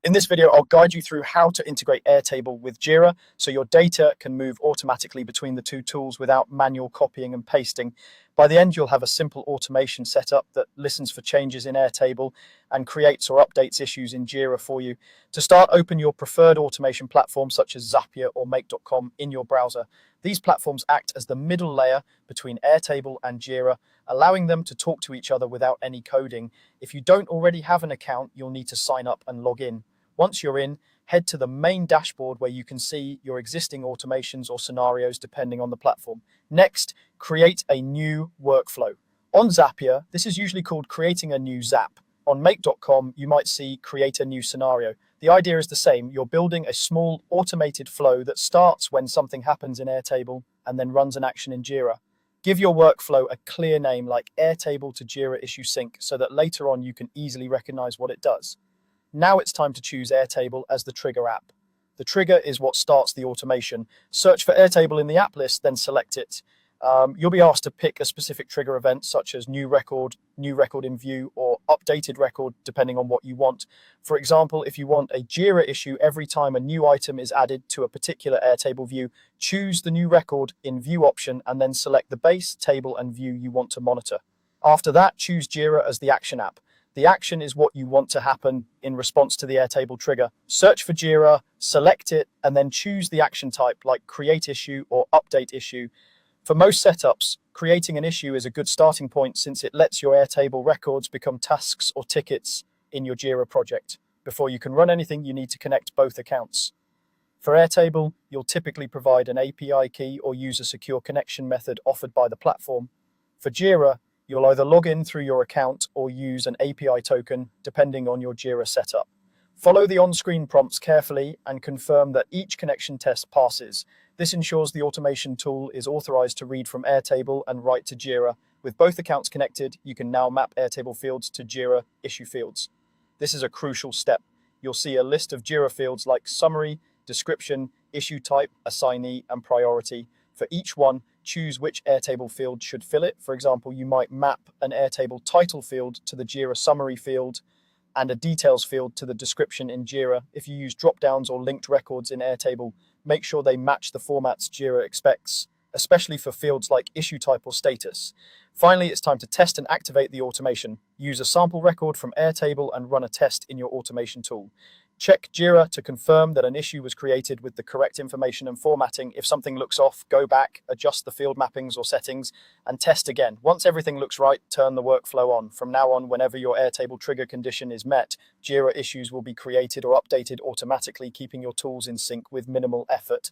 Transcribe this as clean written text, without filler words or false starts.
In this video, I'll guide you through how to integrate Airtable with Jira so your data can move automatically between the two tools without manual copying and pasting. By the end, you'll have a simple automation setup that listens for changes in Airtable and creates or updates issues in Jira for you. To start, open your preferred automation platform such as Zapier or Make.com in your browser. These platforms act as the middle layer between Airtable and Jira, allowing them to talk to each other without any coding. If you don't already have an account, you'll need to sign up and log in. Once you're in, head to the main dashboard where you can see your existing automations or scenarios depending on the platform. Next, create a new workflow. On Zapier, this is usually called creating a new zap. On Make.com, you might see create a new scenario. The idea is the same. You're building a small automated flow that starts when something happens in Airtable and then runs an action in Jira. Give your workflow a clear name like Airtable to Jira issue sync so that later on you can easily recognize what it does. Now it's time to choose Airtable as the trigger app. The trigger is what starts the automation. Search for Airtable in the app list, then select it. You'll be asked to pick a specific trigger event such as new record in view, or updated record, depending on what you want. For example, if you want a Jira issue every time a new item is added to a particular Airtable view, choose the new record in view option and then select the base, table, and view you want to monitor. After that, choose Jira as the action app. The action is what you want to happen in response to the Airtable trigger. Search for Jira, select it, and then choose the action type like create issue or update issue. For most setups, creating an issue is a good starting point since it lets your Airtable records become tasks or tickets in your Jira project. Before you can run anything, you need to connect both accounts. For Airtable, you'll typically provide an API key or use a secure connection method offered by the platform. For Jira, you'll either log in through your account or use an API token, depending on your Jira setup. Follow the on-screen prompts carefully and confirm that each connection test passes. This ensures the automation tool is authorized to read from Airtable and write to Jira. With both accounts connected, you can now map Airtable fields to Jira issue fields. This is a crucial step. You'll see a list of Jira fields like summary, description, issue type, assignee, and priority. For each one, choose which Airtable field should fill it. For example, you might map an Airtable title field to the Jira summary field and a details field to the description in Jira. If you use drop-downs or linked records in Airtable, make sure they match the formats Jira expects, especially for fields like issue type or status. Finally, it's time to test and activate the automation. Use a sample record from Airtable and run a test in your automation tool. Check Jira to confirm that an issue was created with the correct information and formatting. If something looks off, go back, adjust the field mappings or settings, and test again. Once everything looks right, turn the workflow on. From now on, whenever your Airtable trigger condition is met, Jira issues will be created or updated automatically, keeping your tools in sync with minimal effort.